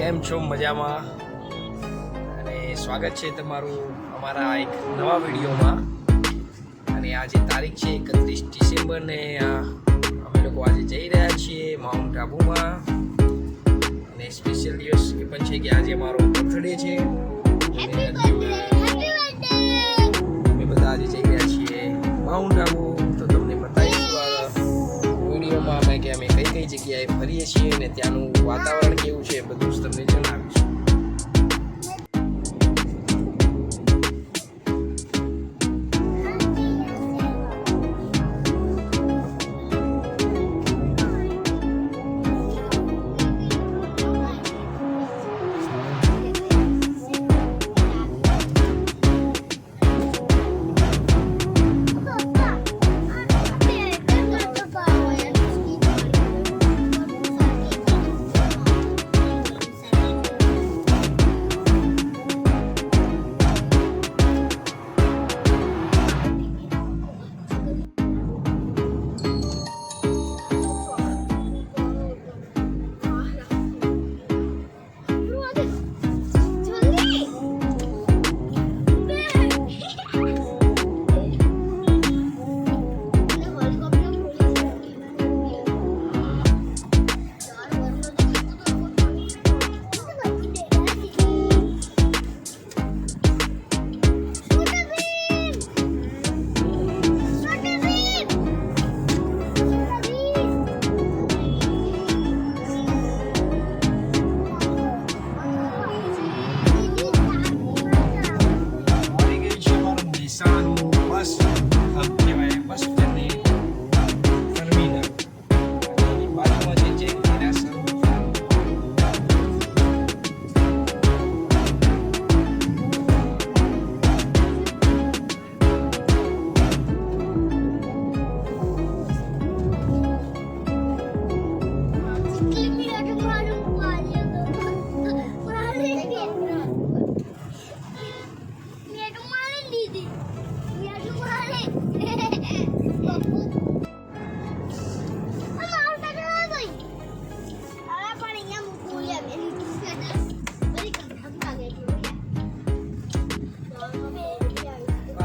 કેમ છો? મજામાં? અને સ્વાગત છે તમારું અમારા એક નવા વિડીયોમાં. અને આજે તારીખ છે 31 ડિસેમ્બર ને અમે લોકો આજે જઈ રહ્યા છીએ માઉન્ટ આબુમાં. અને સ્પેશિયલ દિવસ એ પણ છે કે આજે મારો બર્થડે છે. અમે બધા આજે જઈ રહ્યા છીએ માઉન્ટ આબુ. તો તમને બતાવીશું વિડીયોમાં અમે કે અમે કઈ કઈ જગ્યાએ ફરીએ છીએ અને ત્યાંનું વાતાવરણ કેવું છે બધું જ તમને જણાવીશું.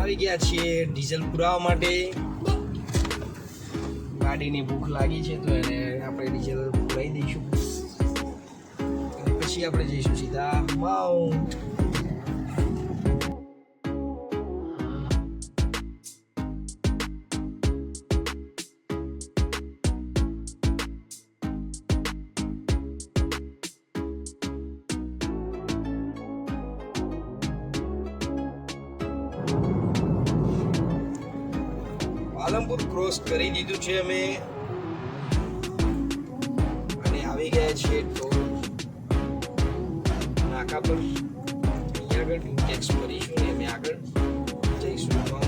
આવી ગયા છીએ ડીઝલ પુરાવા માટે. ગાડીની ભૂખ લાગી છે તો એને આપણે ડીઝલ પુરાવી દઈશું અને પછી આપણે જઈશું સીધા માઉન્ટ. પાલનપુર ક્રોસ કરી દીધું છે અમે અને આવી ગયા છીએ તો નાકા પર. અહીંયા આગળ ટેક્સ ભરીશું ને અમે આગળ જઈશું માઉન્ટ.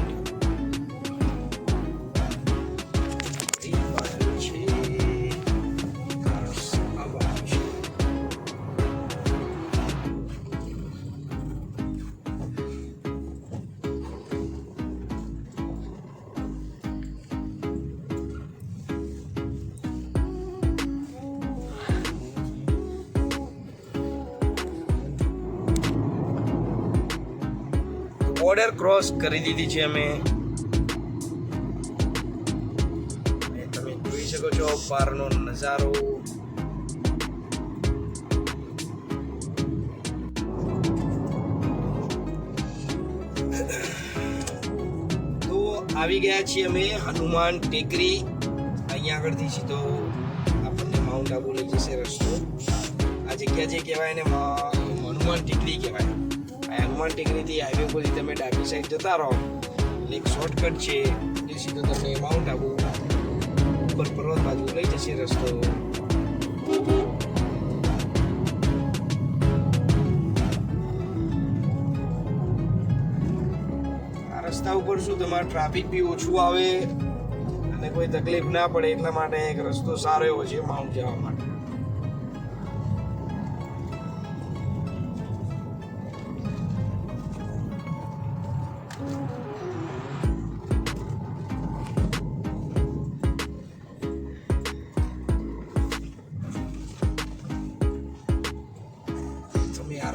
બોર્ડર ક્રોસ કરી દીધી છે અમે. તમે જોઈ શકો છો બહારનો નજારો. તો આવી ગયા છીએ અમે હનુમાન ટેકરી. અહીંયા આગળથી સીધો આપણને માઉન્ટ આબુ લઈ જશે રસ્તો. આ જગ્યા જે કહેવાય ને હનુમાન ટેકરી કહેવાય. હનુમાન ટેકરીથી હાઈવે પરથી તમે ડાબી સાઈડ જતા રહો એટલે એક શોર્ટકટ છે જે સીધો તમને માઉન્ટ આબુ ઉપર પર્વત બાજુ લઈ જશે રસ્તો. આ રસ્તા ઉપર શું તમારે ટ્રાફિક બી ઓછું આવે અને કોઈ તકલીફ ના પડે એટલા માટે એક રસ્તો સારો એવો છે માઉન્ટ જવા માટે.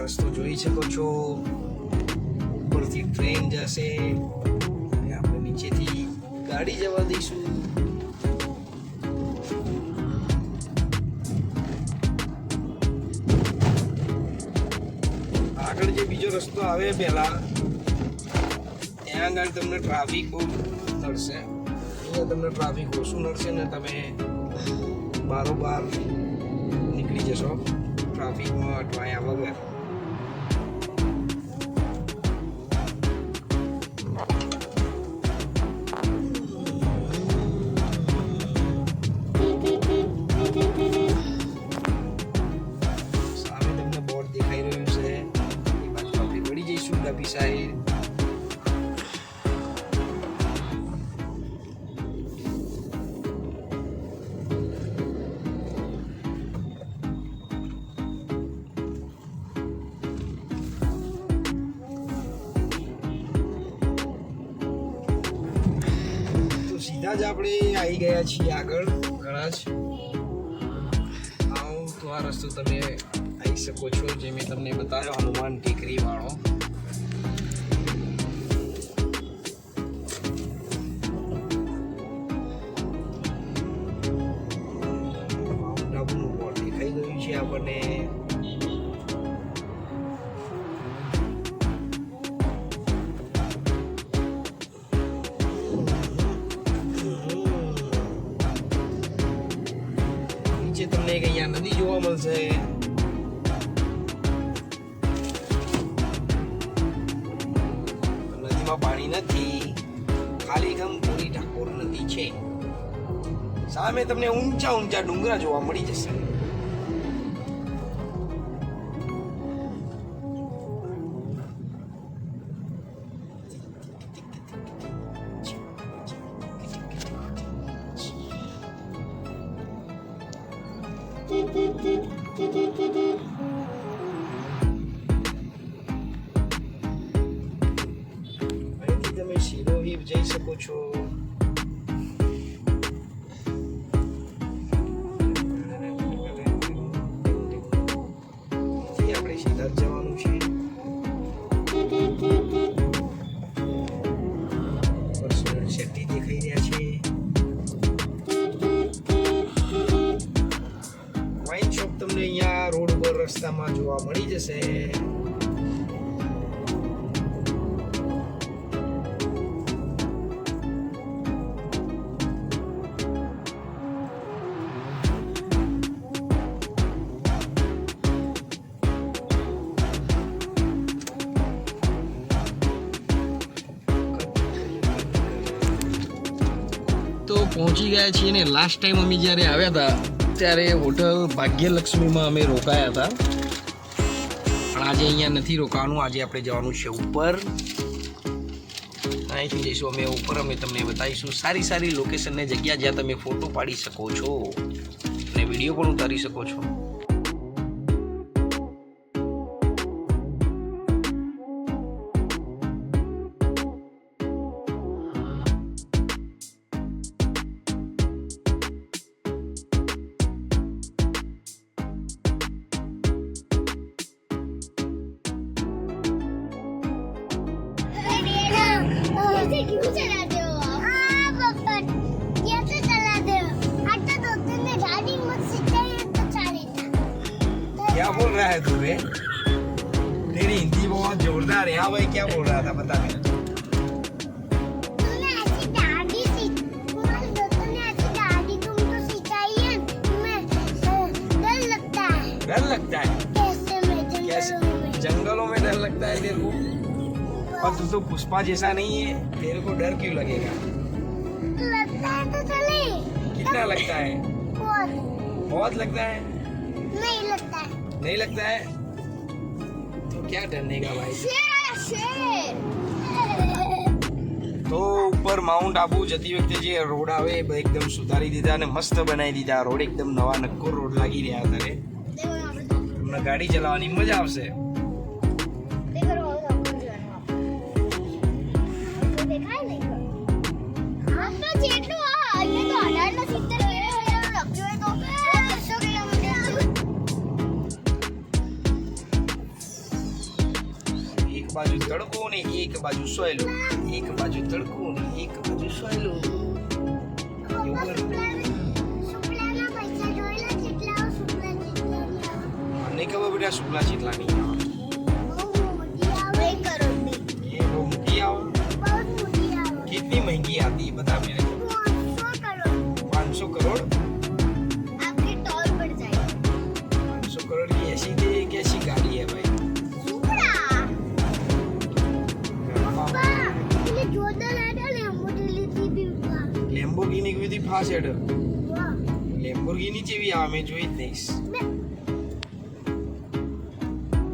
રસ્તો જોઈ શકો છો. ઉપરથી ટ્રેન જશે અને આપણે નીચેથી ગાડી જવા દઈશું. આગળ જે બીજો રસ્તો આવે પહેલા ત્યાં આગળ તમને ટ્રાફિક બહુ નડશે. અહીંયા તમને ટ્રાફિક ઓછું નડશે ને તમે બારોબાર નીકળી જશો ટ્રાફિકમાં અટવાયા વગર. સામે તમને બોર્ડ દેખાઈ રહ્યું છે, એ બાજુ આપણે વળી જઈશું ડાબી સાઈડ. સીધા જ આપણે આવી ગયા છીએ આગળ. ઘણા જ આવો તો આ રસ્તો તમે આવી શકો છો, જે મેં તમને બતાવ્યો હનુમાન ટેકરી વાળો. માઉન્ટ આબુનું બોર્ડ દેખાઈ ગયું છે આપણને. તમને એક અહીંયા નદી જોવા મળશે. નદીમાં પાણી નથી, ખાલી ગમપુરી ઠાકોર નદી છે. સામે તમને ઊંચા ઊંચા ડુંગરા જોવા મળી જશે. અહીંથી તમે સિરોહી જઈ શકો છો. આપણે સીધા જ જવાનું છે. શેટ્ટી દેખાઈ રહ્યા છે. વાઇન શોપ તમને અહીંયા રોડ પર રસ્તામાં જોવા મળી જશે. તો પહોંચી ગયા છીએ ને લાસ્ટ ટાઈમ અમે જ્યારે આવ્યા હતા ત્યારે હોટલ ભાગ્યલક્ષ્મીમાં અમે રોકાયા હતા, પણ આજે અહીંયા નથી રોકાવાનું. આજે આપણે જવાનું છે ઉપર. અહીંથી જઈશું અમે ઉપર. અમે તમને બતાવીશું સારી સારી લોકેશન ને જગ્યા જ્યાં તમે ફોટો પાડી શકો છો અને વિડીયો પણ ઉતારી શકો છો. क्यों चलाते हो आप? हाँ पापा, ये तो चलाते हो. आता तो तुमने गाड़ी मत सिखाई तो चलेगा. क्या बोल रहा है तू बे? तेरी हिंदी बहुत जोरदार है. हाँ भाई, क्या बोल रहा था बता मेरे. तुमने ऐसी गाड़ी तुम्हारे दोस्तों ने ऐसी गाड़ी तुमको सिखाई है. तुम्हें डर लगता है. डर लगता है? कैसे में कैसे? जंगलों में डर लगता है तेरे को? और तू तो पुष्पा जैसा नहीं है, तेरे को डर क्यों लगेगा? लगता है तो चले. कितना लगता है? बहुत. बहुत लगता है? नहीं लगता है. नहीं लगता है तो क्या डरने का भाई. शेर. તો ઉપર માઉન્ટ આબુ જતી વખતે જે રોડ આવે એ એકદમ સુધારી દીધા અને મસ્ત બનાવી દીધા. રોડ એકદમ નવા નક્કોર રોડ લાગી રહ્યા અત્યારે. તમને ગાડી ચલાવવાની મજા આવશે. એક બાજુ સોયલું, એક બાજુ તડકું, એક બાજુ સોયલું. એવું કરવું. શુક્લાના પૈસા જોયેલા કેટલા શુક્લા કેટલા મને ખબર બેટા શુક્લા જેટલા નહીં આવે. બહુ મોટી આવે 1 કરોડની ये वो मोटी आओ બહુ મોટી આવે कितनी महंगी आती है बता मेरे को. 500 करोड़ 500 करोड़. आपके टॉल पड़ जाएगा 500 करोड़ की ऐसी थी कैसी गाड़ी है भाई. शुक्ला પપ્પા એટલે જોરદાર આડા ને મોટી લીધી બીવા લેમ્બોર્ગિની કેવી હતી ફાસ્ટ. વાહ લેમ્બોર્ગિની જેવી આવે મેં જોઈ જ નહીં.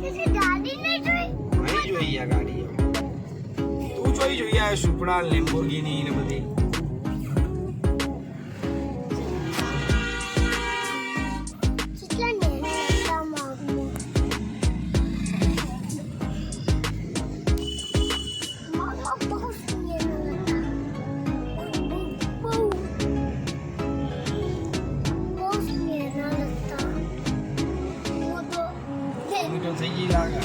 તે ગાડી નહીં જોઈ નહીં જોઈ આ ગાડી. તું જોઈ જોઈએ આ સુપડા લેમ્બોર્ગિની ને બધી. કેટલા ને मामा बहुत सुंदर लगता बहुत सुंदर लगता वो तो मी તો થઈ ગઈ લાગે.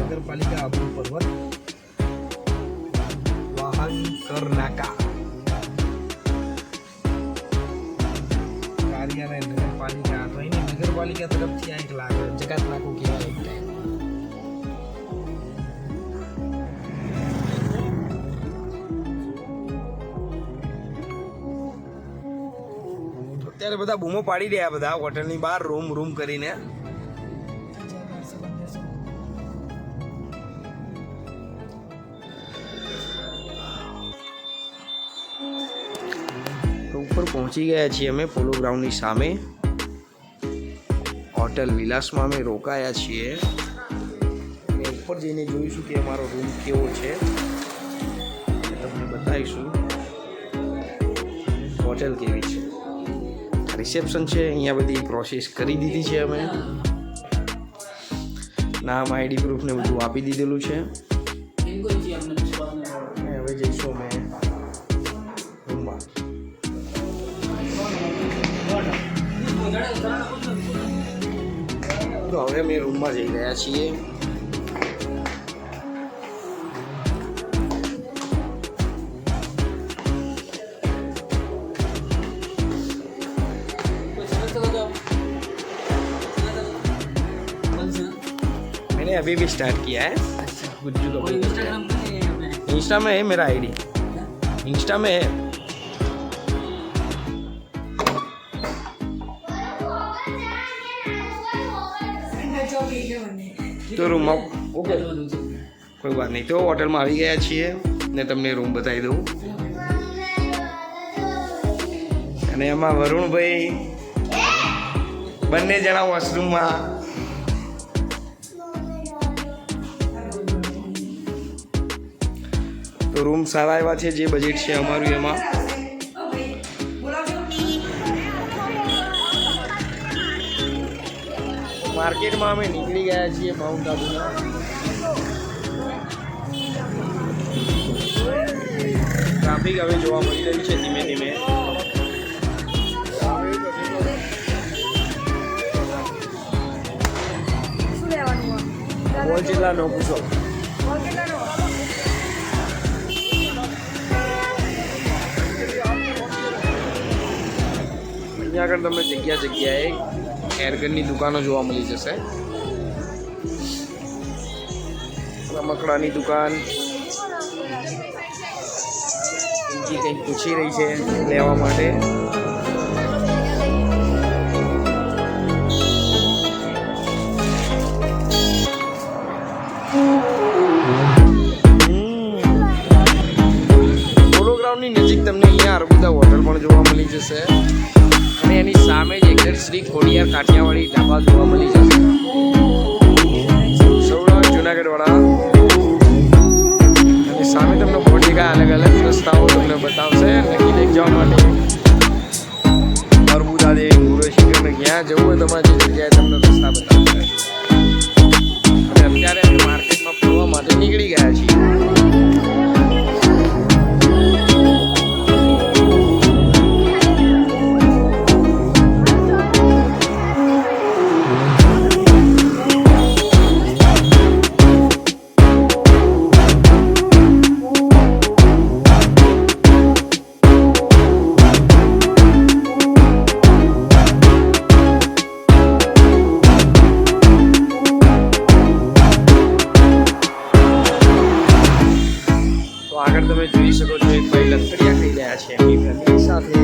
નગરપાલિકા આબુ પર્વત વાહન કર નાકા કાર્યાલય નગરપાલિકા તો એની નગરપાલિકા તરફથી આ એક લાગે જકાત નાકું કહેવાય એક ટાઈમ. અત્યારે બધા બૂમો પાડી રહ્યા બધા હોટલની બહાર રૂમ કરીને. તો ઉપર પહોંચી ગયા છીએ અમે પોલો ગ્રાઉન્ડની સામે. હોટલ વિલાસમાં અમે રોકાયા છીએ. અને ઉપર જઈને જોઈશું કે અમારો રૂમ કેવો છે, તમને બતાવીશું હોટલ કેવી છે. રિસેપ્શન છે, અહીંયા બધી પ્રોસેસ કરી દીધી છે અમે. નામ આઈડી પ્રૂફ ને બધું આપી દીધેલું છે. હવે જઈશું અમે રૂમમાં. તો હવે અમે રૂમમાં જઈ રહ્યા છીએ. मैंने अभी भी स्टार्ट किया है. गुज्जू का इंस्टा में है मेरा आईडी. इंस्टा में है. તો રૂમમાં ઓકે કોઈ વાત નહીં. તો હોટલમાં આવી ગયા છીએ ને તમને રૂમ બતાવી દઉં. અને એમાં વરુણભાઈ બંને જણા વોશરૂમમાં. તો રૂમ સારા એવા છે જે બજેટ છે અમારું એમાં. માર્કેટમાં અમે નીકળી ગયા છીએ માઉન્ટ આબુના. ટ્રાફિક હવે જોવા મળી રહ્યું છે ધીમે ધીમે. બોલ જેટલા નો પૂછો. અહીંયા આગળ તમને જગ્યાએ એરગનની દુકાનો જોવા મળી જશે. રમકડાની દુકાન કંઈક પૂછી રહી છે લેવા માટે. પોલો ગ્રાઉન્ડની નજીક તમને અહીંયા અર્બુદા હોટલ પણ જોવા મળી જશે. અને એની સામે જ એકદમ શ્રી ખોડિયાર કાઠિયાવાડી ઢાબા જોવા મળી જશે. સૌરાષ્ટ્ર જુનાગઢ વાળા. અને સામે તમને બોર્ડિકા અલગ અલગ રસ્તાઓ તમને બતાવશે નક્કી લઈ જવા માટે. અર્બુદા દેવી ગુરુશિખરને ક્યાં જવું હોય તમારે જે જગ્યાએ તમને રસ્તા બતાવશે. અને અત્યારે અમે માર્કેટમાં ફરવા માટે નીકળી ગયા છીએ. તો આગળ તમે જોઈ શકો છો એક ભાઈ લથડિયા ખાઈ રહ્યા છે એમની ફેમિલી સાથે.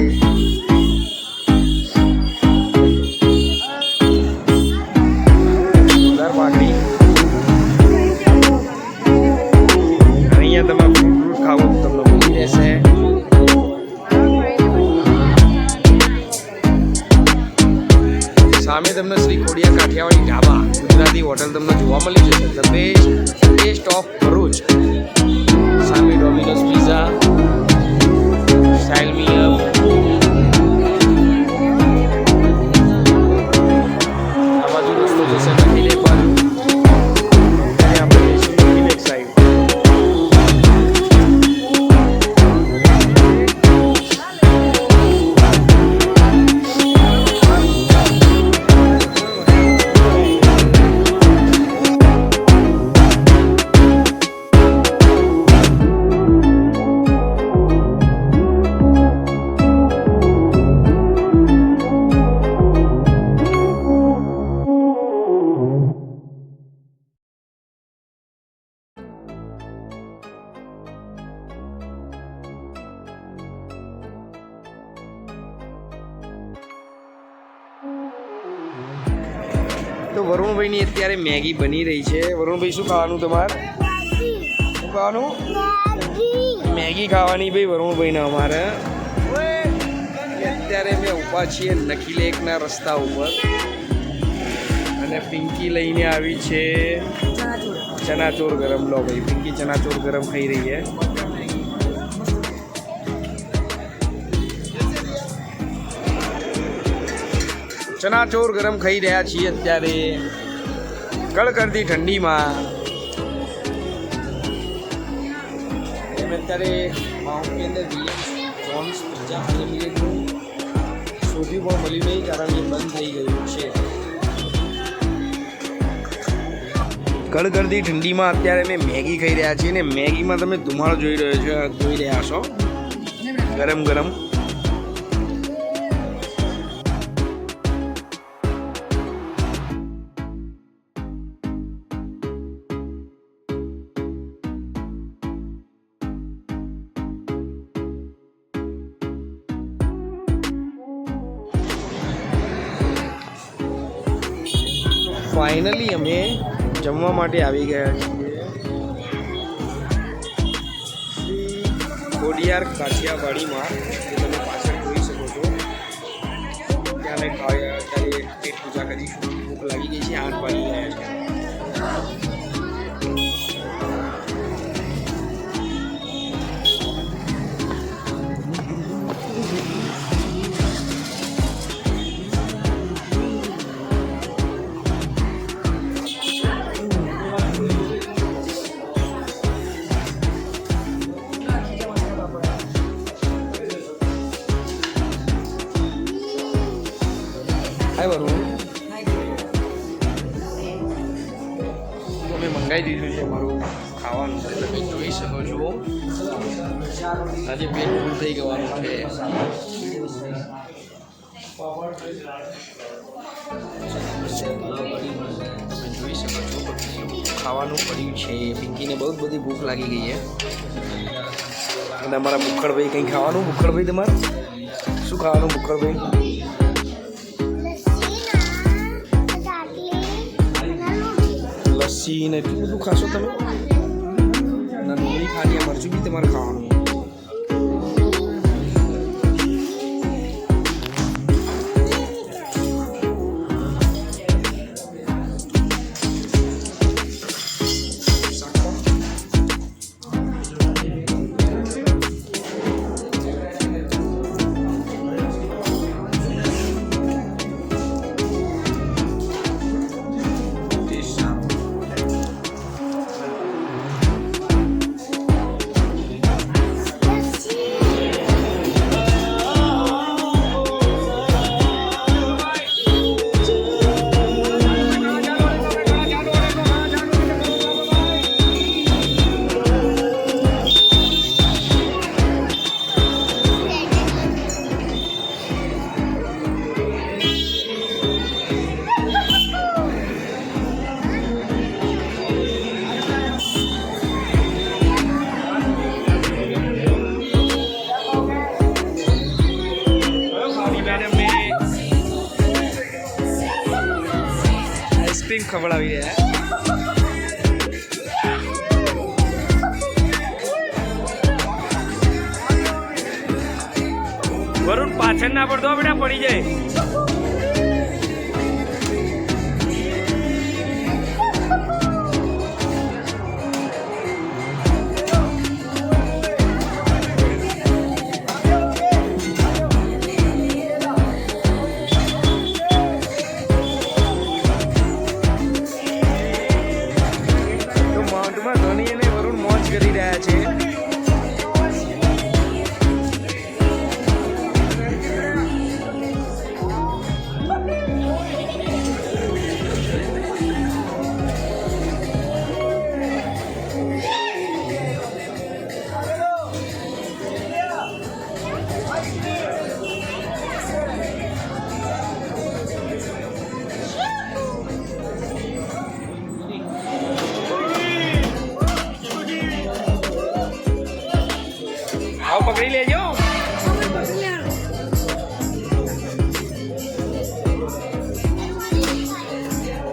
જોરદાર પાકડી. અહીંયા તમે ફ્રૂટ ખાવું તો તમને મળી રહેશે. સામે તમને શ્રી ખોડિયાર કાઠિયાવાડી ઢાબા ગુજરાતી હોટલ તમને જોવા મળી જશે. The best taste of Bharuch. સામે Domino's pizza, style me up, આ બાજુ રસ્તો જશે નખીલ એક બાજુ અને આપણે જઈશું નખીલ એક સાઈડ. તો વરુણભાઈની અત્યારે મેગી બની રહી છે. વરુણભાઈ શું ખાવાનું તમારે? શું ખાવાનું? મેગી ખાવાની ભાઈ વરુણભાઈને અમારે. અત્યારે અમે ઊભા છીએ નખીલેકના રસ્તા ઉપર અને પિંકી લઈને આવી છે ચનાચોર ગરમ. લો ભાઈ, પિંકી ચનાચોર ગરમ ખાઈ રહી છે. ચનાચોર ગરમ ખાઈ રહ્યા છીએ અત્યારે કડકડતી ઠંડીમાં. અત્યારે માઉન્ટની અંદર જોન્સ પિઝા અનલિમિટેડનું શોધ્યું પણ મળ્યું નહીં કારણ કે બંધ થઈ ગયું છે. કડકડતી ઠંડીમાં અત્યારે અમે મેગી ખાઈ રહ્યા છીએ ને મેગીમાં તમે ધુમાડો જોઈ રહ્યા છો ગરમ ગરમ. ફાઇનલી અમે જમવા માટે આવી ગયા છીએ શ્રી ખોડિયાર કાઠિયાવાડીમાં. તમે પાછળ જોઈ શકો છો ત્યાં અમે ત્યારે પેટ પૂજા કરીશું. ભૂખ લાગી ગઈ છે, 8 વાગી ગયા છે. હાય વરુણ, અમે મંગાવી દીધું છે મારું ખાવાનું. તમે જોઈ શકો છો આજે પેટ ફૂલ થઈ ગવાનું છે. તમે જોઈ શકો છો ખાવાનું પડ્યું છે. પિંકીને બહુ બધી ભૂખ લાગી ગઈ છે. અને અમારા ભૂખડભાઈ કંઈ ખાવાનું? ભૂખડભાઈ તમારે શું ખાવાનું? ભૂખડભાઈ લસ્સી ને એટલું બધું ખાશો તમે? ના, ડુંગળી ખાની, મરચું બી તમારે ખાવાનું. કરીને ખવડાવી રહ્યા. વરુણ પાછળ ના પડતો બેટા, પડી જાય. તો માઉન્ટમાં ધોની અને વરુણ મોજ કરી રહ્યા છે. આવો પકડી લેજો.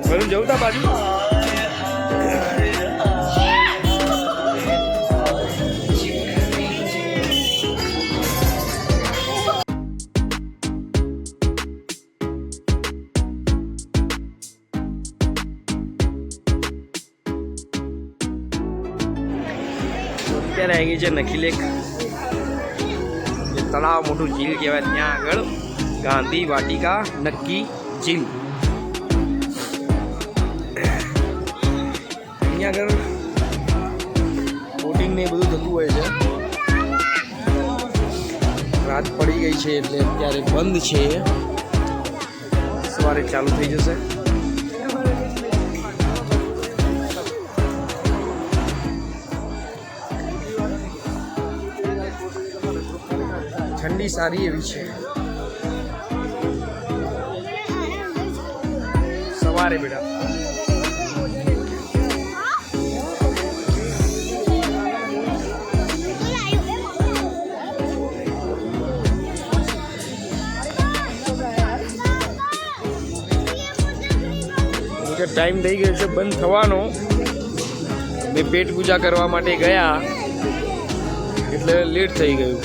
વરુણ જવું તા બાજુ. અત્યારે આવી ગઈ છે નખી લેક, તળાવ મોટું ઝીલ કહેવાય. ત્યાં આગળ ગાંધી વાટિકા નક્કી ઝીલ. અહીંયા આગળ બોટિંગ ને બધું થતું હોય છે. રાત પડી ગઈ છે એટલે અત્યારે બંધ છે, સવારે ચાલુ થઈ જશે. ઠંડી સારી એવી છે સવારે બેટા. ટાઈમ થઈ ગયો છે બંધ થવાનો. મેં પેટ પૂજા કરવા માટે ગયા એટલે લેટ થઈ ગયું.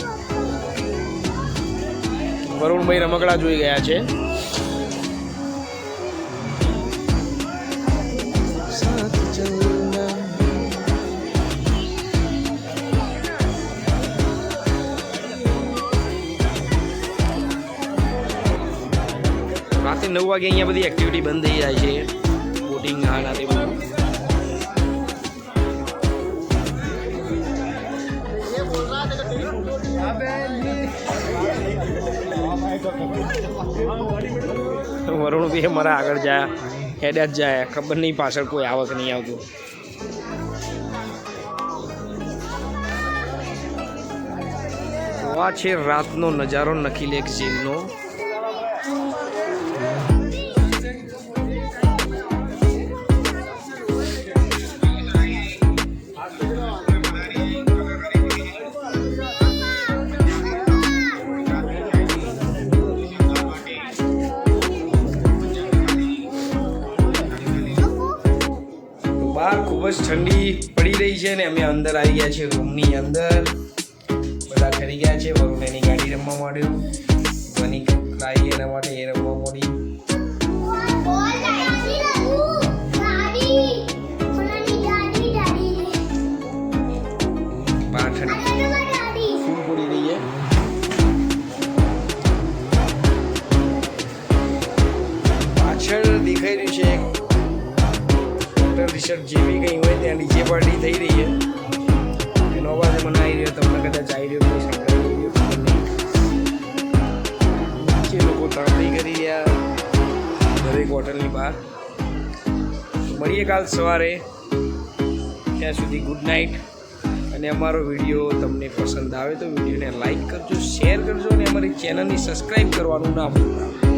વરુણભાઈ રમકડા જોઈ ગયા છે. રાતે 9 વાગે અહીંયા બધી એક્ટિવિટી બંધ થઈ જાય છે. બોટિંગ આ ના તે બધું. વરુણ બી મારા આગળ જાય, હેડ્યા જ જાય. ખબર નહીં પાછળ કોઈ આવક નહીં આવતું. આ છે રાતનો નજારો નખી લેક ઝીલનો. બહાર ખૂબ જ ઠંડી પડી રહી છે ને અમે અંદર આવી ગયા છે રૂમની અંદર. બધા ખરી ગયા છે. વરુણ એની ગાડી રમવા માંડ્યું, બની લાવી એના માટે એ રમવા માંડી. બહાર ઠંડી ફૂલ પડી રહી છે. પાછળ દેખાઈ રહ્યું છે રિસર્ચ જેવી કંઈ હોય ત્યાં ડીજે પાર્ટી થઈ રહી છે. એનો અવાજ મને આવી રહ્યો, તમને કદાચ આવી રહ્યો, કોઈ સંકળાઈ રહ્યો ખબર નહીં. નીચે લોકો તરફડી કરી રહ્યા દરેક હોટલની બહાર. મળીએ કાલ સવારે. ત્યાં સુધી ગુડ નાઇટ. અને અમારો વિડીયો તમને પસંદ આવે તો વિડીયોને લાઈક કરજો, શેર કરજો અને અમારી ચેનલની સબસ્ક્રાઈબ કરવાનું ના ભૂલતા.